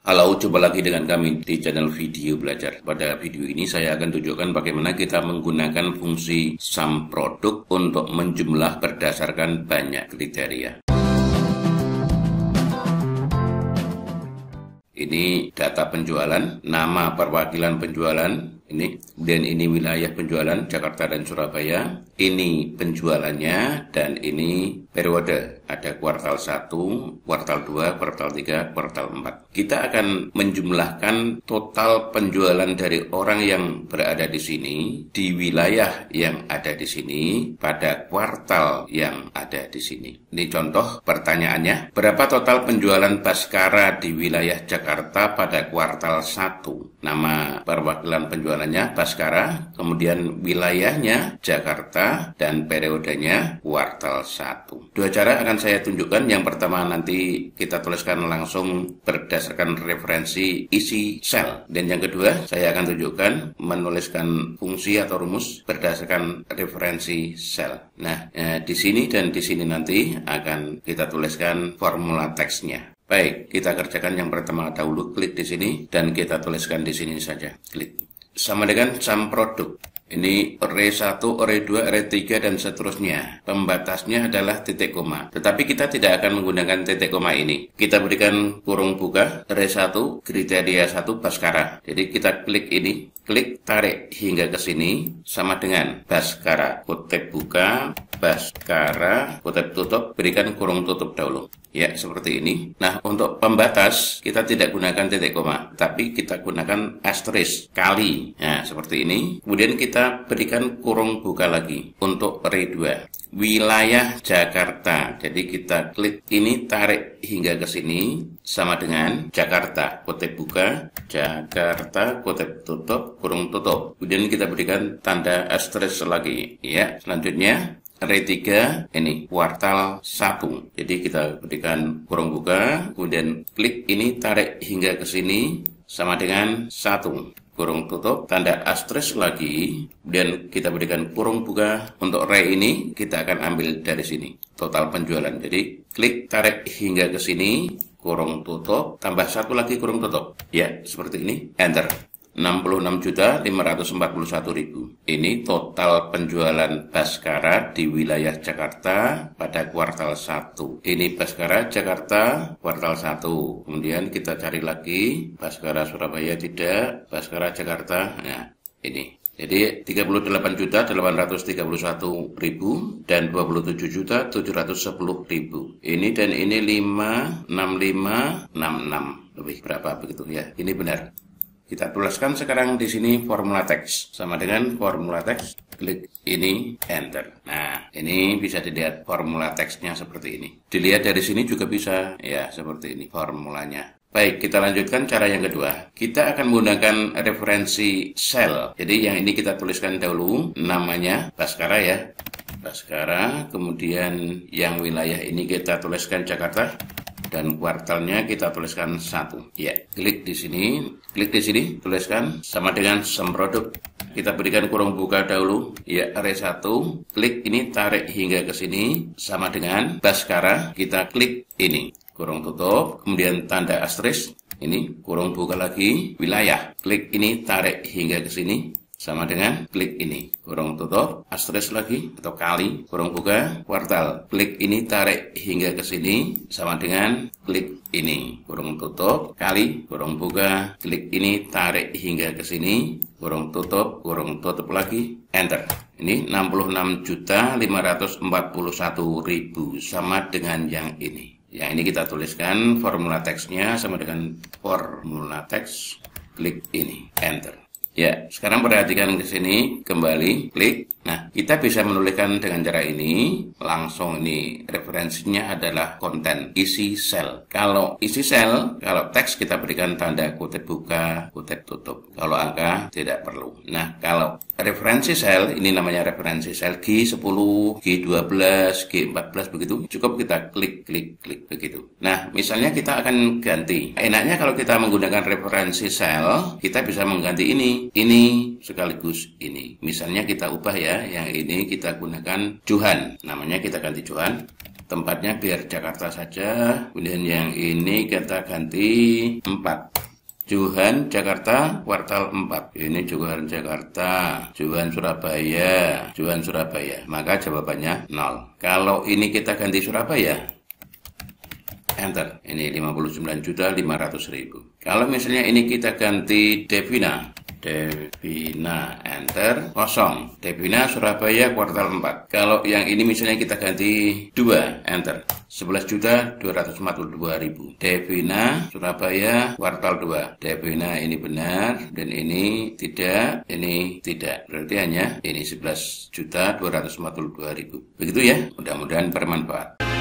Halo, jumpa lagi dengan kami di channel Video Belajar. Pada video ini saya akan tunjukkan bagaimana kita menggunakan fungsi sum produk untuk menjumlah berdasarkan banyak kriteria. Ini data penjualan, nama perwakilan penjualan, ini, dan ini wilayah penjualan Jakarta dan Surabaya. Ini penjualannya dan ini periode. Ada kuartal 1, kuartal 2, kuartal 3, kuartal 4. Kita akan menjumlahkan total penjualan dari orang yang berada di sini, di wilayah yang ada di sini, pada kuartal yang ada di sini. Ini contoh pertanyaannya, berapa total penjualan Baskara di wilayah Jakarta pada kuartal 1? Nama perwakilan penjualannya Baskara, kemudian wilayahnya Jakarta, dan periodenya kuartal 1. Dua cara akan saya tunjukkan. Yang pertama nanti kita tuliskan langsung berdasarkan referensi isi sel. Dan yang kedua saya akan tunjukkan menuliskan fungsi atau rumus berdasarkan referensi sel. Nah, di sini dan di sini nanti akan kita tuliskan formula teksnya. Baik, kita kerjakan yang pertama dahulu. Klik di sini dan kita tuliskan di sini saja. Klik. Sama dengan sum produk. Ini array 1, array 2, array 3, dan seterusnya. Pembatasnya adalah titik koma. Tetapi kita tidak akan menggunakan titik koma ini. Kita berikan kurung buka, array 1, kriteria 1, Baskara. Jadi kita klik ini, klik tarik hingga ke sini, sama dengan Baskara, kutip buka, Baskara, kutip tutup, berikan kurung tutup dahulu. Ya, seperti ini. Nah, untuk pembatas, kita tidak gunakan titik koma, tapi kita gunakan asterisk, kali. Nah, seperti ini. Kemudian kita berikan kurung buka lagi untuk array 2. Wilayah Jakarta. Jadi kita klik ini, tarik hingga ke sini, sama dengan Jakarta, kutip buka, Jakarta, kutip tutup, kurung tutup. Kemudian kita berikan tanda asterisk lagi. Ya, selanjutnya array 3, ini kuartal 1. Jadi kita berikan kurung buka, kemudian klik ini, tarik hingga ke sini, sama dengan 1. Kurung tutup, tanda asterisk lagi, kemudian kita berikan kurung buka. Untuk array ini kita akan ambil dari sini, total penjualan. Jadi klik, tarik hingga ke sini, kurung tutup, tambah 1 lagi kurung tutup. Ya, seperti ini, enter. 66.541.000. Ini total penjualan Baskara di wilayah Jakarta pada kuartal 1. Ini Baskara Jakarta kuartal 1. Kemudian kita cari lagi Baskara Surabaya, tidak, Baskara Jakarta. Nah, ini. Jadi 38.831.000 dan 27.710.000. Ini dan ini 56566. Lebih berapa begitu ya? Ini benar. Kita tuliskan sekarang di sini formula teks. Sama dengan formula teks, klik ini, enter. Nah, ini bisa dilihat formula teksnya seperti ini. Dilihat dari sini juga bisa, ya, seperti ini formulanya. Baik, kita lanjutkan cara yang kedua. Kita akan menggunakan referensi sel. Jadi yang ini kita tuliskan dahulu, namanya Baskara ya. Baskara, kemudian yang wilayah ini kita tuliskan Jakarta. Dan kuartalnya kita tuliskan 1. Ya, klik di sini, tuliskan sama dengan sum produk. Kita berikan kurung buka dahulu, ya, array 1, klik ini, tarik hingga ke sini, sama dengan Baskara, kita klik ini, kurung tutup, kemudian tanda asterisk, ini, kurung buka lagi, wilayah, klik ini, tarik hingga ke sini, sama dengan klik ini, kurung tutup, asterisk lagi atau kali, kurung buka, kuartal, klik ini, tarik hingga ke sini, sama dengan klik ini, kurung tutup, kali, kurung buka, klik ini, tarik hingga ke sini, kurung tutup lagi, enter. Ini 66.541.000 sama dengan yang ini. Yang ini kita tuliskan formula teksnya sama dengan formula teks, klik ini, enter. Ya, sekarang perhatikan ke sini, kembali, klik. Nah, kita bisa menuliskan dengan cara ini, langsung ini referensinya adalah konten, isi sel. Kalau isi sel, kalau teks kita berikan tanda kutip buka, kutip tutup. Kalau angka, tidak perlu. Nah, kalau referensi sel, ini namanya referensi sel G10, G12, G14, begitu. Cukup kita klik, begitu. Nah, misalnya kita akan ganti. Enaknya kalau kita menggunakan referensi sel, kita bisa mengganti ini sekaligus ini. Misalnya kita ubah ya, yang ini kita gunakan Johan. Namanya kita ganti Johan. Tempatnya biar Jakarta saja. Kemudian yang ini kita ganti 4. Johan Jakarta kuartal 4. Ini Johan Jakarta, Johan Surabaya, Johan Surabaya. Maka jawabannya 0. Kalau ini kita ganti Surabaya, enter. Ini 59.500.000. Kalau misalnya ini kita ganti Devina, enter, kosong. Devina Surabaya kuartal 4. Kalau yang ini misalnya kita ganti 2, enter. 11.242.000. Devina Surabaya kuartal 2. Devina ini benar dan ini tidak, ini tidak. Berarti hanya ini 11.242.000. Begitu ya. Mudah-mudahan bermanfaat.